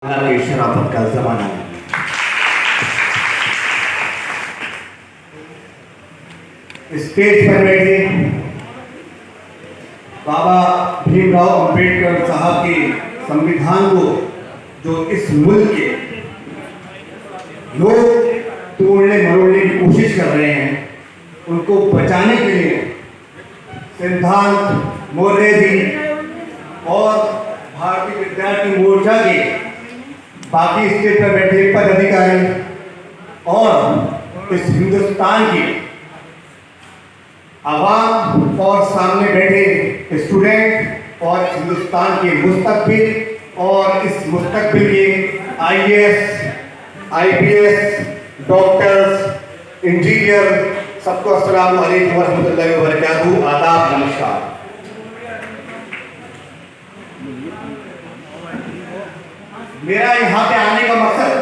के शराफत का जमाना है। स्टेज पर बैठे बाबा भीमराव अंबेडकर साहब के संविधान को जो इस मुल्क के लोग तोड़ने मरोड़ने की कोशिश कर रहे हैं, उनको बचाने के लिए सिद्धांत मौर्य जी और भारतीय विद्यार्थी मोर्चा के बाकी स्टेज पर बैठे पदाधिकारी और इस हिंदुस्तान की आवाम और सामने बैठे स्टूडेंट और हिंदुस्तान के मुस्तकबिल और इस मुस्तकबिल के आईएएस, आईपीएस, डॉक्टर्स, इंजीनियर, सबको अस्सलाम वालेकुम व रहमतुल्लाहि व बरकातहू। आदाब, नमस्कार। मेरा यहाँ पे आने का मकसद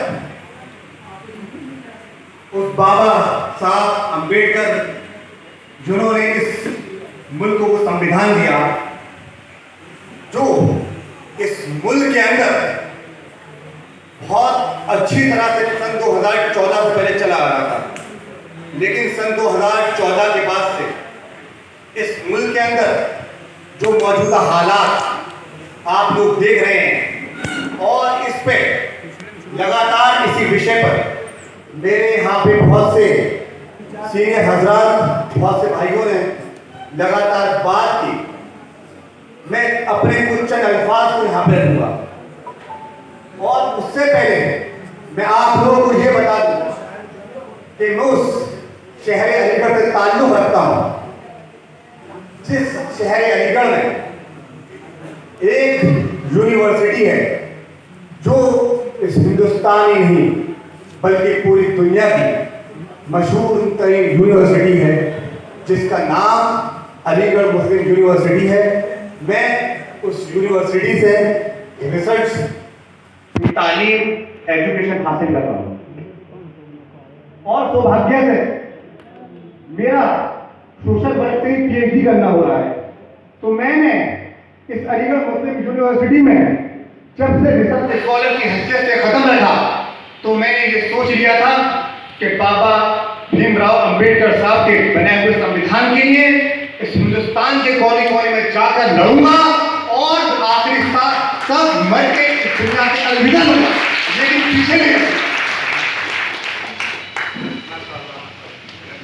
उस बाबा साहब अंबेडकर जिन्होंने इस मुल्क को संविधान दिया, जो इस मुल्क के अंदर बहुत अच्छी तरह से सन 2014 से पहले चला आ रहा था, लेकिन सन 2014 के बाद से इस मुल्क के अंदर जो मौजूदा हालात आप लोग देख रहे हैं, और इस पे लगातार इसी विषय पर मेरे यहाँ पे बहुत से सीनियर हजरात, बहुत से भाइयों ने लगातार बात की। मैं अपने कुछ चंद अल्फाज को यहाँ पे रखूंगा, और उससे पहले मैं आप लोगों को ये बता दूं कि मैं उस शहर अलीगढ़ से ताल्लुक रखता हूँ, जिस शहर अलीगढ़ में एक यूनिवर्सिटी है जो इस हिंदुस्तान ही नहीं बल्कि पूरी दुनिया की मशहूर तरीन यूनिवर्सिटी है, जिसका नाम अलीगढ़ मुस्लिम यूनिवर्सिटी है। मैं उस यूनिवर्सिटी से रिसर्च की तालीम, एजुकेशन हासिल कर रहा हूँ, और सौभाग्य से मेरा सोशल वर्क से पीएचडी करना हो रहा है। तो मैंने इस अलीगढ़ मुस्लिम यूनिवर्सिटी में जब से रिसर्च स्कॉलर की हैसियत से खत्म रखा, तो मैंने ये सोच लिया था कि बाबा भीमराव अंबेडकर साहब के बनाए हुए संविधान के लिए इस हिंदुस्तान के कोने कोने में जाकर लड़ूंगा, और आखिरी साथ सब मर के इस दुनिया से अलविदा लूंगा, लेकिन पीछे नहीं।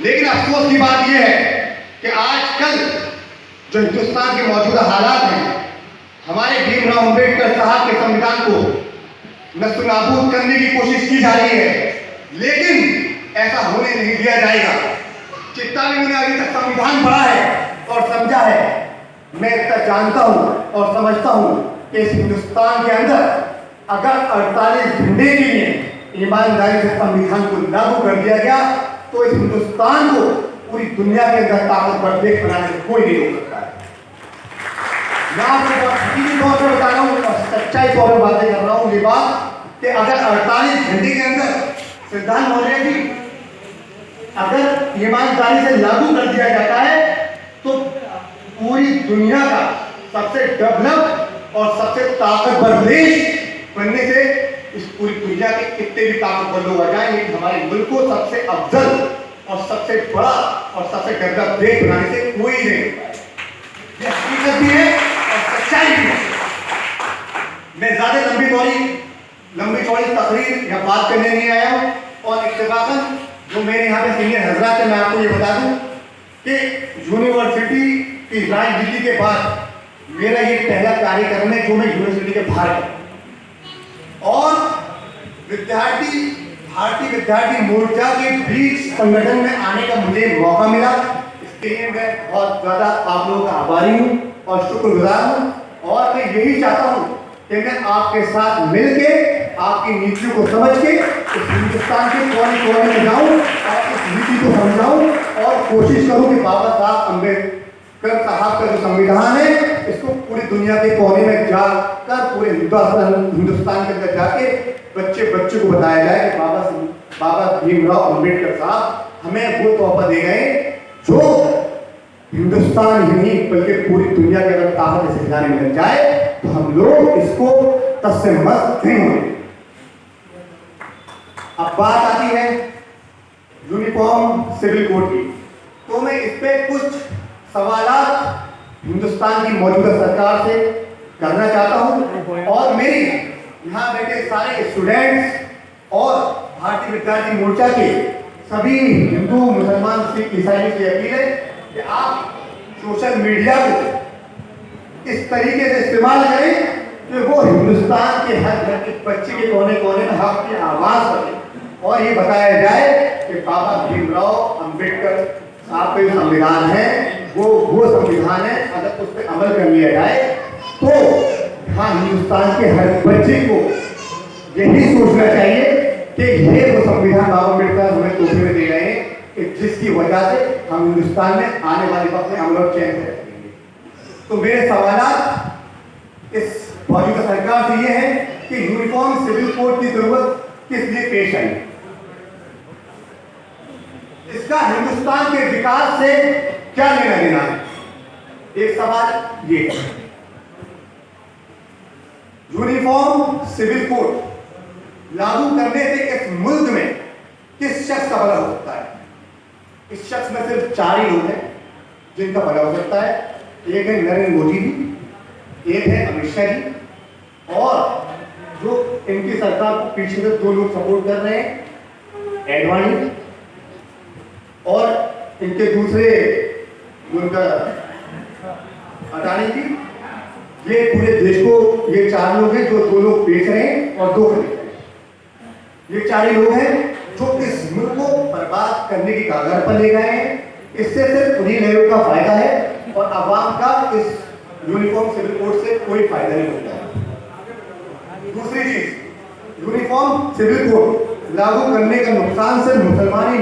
लेकिन अफसोस की बात यह है कि आजकल जो हिंदुस्तान के मौजूदा हालात हैं, हमारे भीमराव अंबेडकर साहब के संविधान को नस्तनाबूद करने की कोशिश की जा रही है, लेकिन ऐसा होने नहीं दिया जाएगा। जितना भी मैंने अभी तक संविधान पढ़ा है और समझा है, मैं इतना जानता हूँ और समझता हूँ कि इस हिंदुस्तान के अंदर अगर 48 घंटे के लिए ईमानदारी से संविधान को लागू कर दिया गया, तो इस हिंदुस्तान को पूरी दुनिया के अंदर ताकतवर देश बनाने से कोई नहीं रोक सकता है। मैं आपको हकीकी तौर पर बता रहा हूँ और सच्चाई तौर पर बातें कर रहा हूँ ये बात कि अगर 48 घंटे के अंदर सिद्धांत मौर्य जी अगर ईमानदारी से लागू कर दिया जाता है, तो पूरी दुनिया का सबसे डेवलप और सबसे ताकतवर देश बनने से इस पूरी दुनिया के कितने भी ताकतवर लोग आ जाएं, लेकिन हमारे मुल्क को सबसे अफजल और सबसे बड़ा और सबसे डेवलप देश बनाने से कोई नहीं होता है। ये हकीकत भी है और सच्चाई भी है। मैं ज्यादा लंबी चौड़ी तकरीर या बात करने नहीं आया हूँ, और इत्तेफाकन जो मेरे यहाँ पे सीनियर हजरात है, मैं आपको ये बता दूं कि यूनिवर्सिटी की राजनीति के बाद मेरा ये पहला कार्यक्रम है जो मैं यूनिवर्सिटी के बाहर कर, और भारतीय विद्यार्थी मोर्चा के बीच संगठन में आने का मुझे मौका मिला। इसके लिए मैं बहुत ज्यादा आप लोगों का आभारी हूँ और शुक्रगुजार हूँ, और मैं यही चाहता हूँ कि मैं आपके साथ मिलके आपकी नीतियों को समझ के इस हिंदुस्तान के कोने कोने में जाऊं और इस नीति को समझाऊं, और कोशिश करूं कि बाबा साहब अंबेडकर साहब का जो संविधान है, इसको पूरी दुनिया के कोने में जाकर पूरे हिंदुस्तान के अंदर जाके बच्चे को बताया जाए कि बाबा भीमराव अंबेडकर साहब हमें वो तोहफा दे गए जो हिंदुस्तान ही नहीं बल्कि पूरी दुनिया के अगर ताकत इस खिलाने में लग जाए, तो हम लोग इसको तस्से मस्त नहीं होंगे। अब बात आती है यूनिफॉर्म सिविल कोड की, तो मैं इस पे कुछ सवालात हिंदुस्तान की मौजूदा सरकार से करना चाहता हूं और मेरी यहाँ बैठे सारे स्टूडेंट्स और भारतीय विद्यार्थी मोर्चा के सभी हिंदू मुसलमान सिख ईसाई की अपील है कि आप सोशल मीडिया को इस तरीके से इस्तेमाल करें कि वो हिंदुस्तान के हर घर के बच्चे के कोने कोने में हक की आवाज बने और ये बताया जाए कि बाबा भीमराव अंबेडकर साहब का संविधान है वो संविधान है, अगर उस पर अमल कर लिया जाए तो हाँ हिंदुस्तान के हर बच्चे को यही सोचना चाहिए कि ये वो संविधान बाबा अम्बेडकर हमें तोहफे में दे रहे हैं कि जिसकी वजह से हम हिंदुस्तान में आने वाले वक्त में अमल और चैन से रहेंगे। तो मेरे सवाल इस मौजूदा सरकार से ये है कि यूनिफॉर्म सिविल कोड की जरूरत किस लिए पेश आई, इसका हिंदुस्तान के विकास से क्या लेना देना है। एक सवाल ये है, यूनिफॉर्म सिविल कोड लागू करने से इस मुल्क में किस शख्स का भला हो सकता है। इस शख्स में सिर्फ 4 ही लोग हैं जिनका भला हो सकता है। एक है नरेंद्र मोदी जी, एक है अमित शाह जी, और जो इनकी सरकार को पीछे से 2 लोग सपोर्ट कर रहे हैं, एडवाणी और इनके दूसरे उनका अडानी जी। ये पूरे देश को ये 4 लोग हैं जो 2 लोग बेच रहे हैं और 2 खरीद रहे हैं। ये 4 ही लोग हैं जो इस मुल्क को बर्बाद करने की कगार पर ले गए हैं। इससे सिर्फ उन्हीं लोगों का फायदा है और आवाम का इस यूनिफॉर्म सिविल कोड से कोई फायदा नहीं होता है। दूसरी चीज, यूनिफॉर्म सिविल कोड लागू करने का नुकसान सिर्फ मुसलमान ही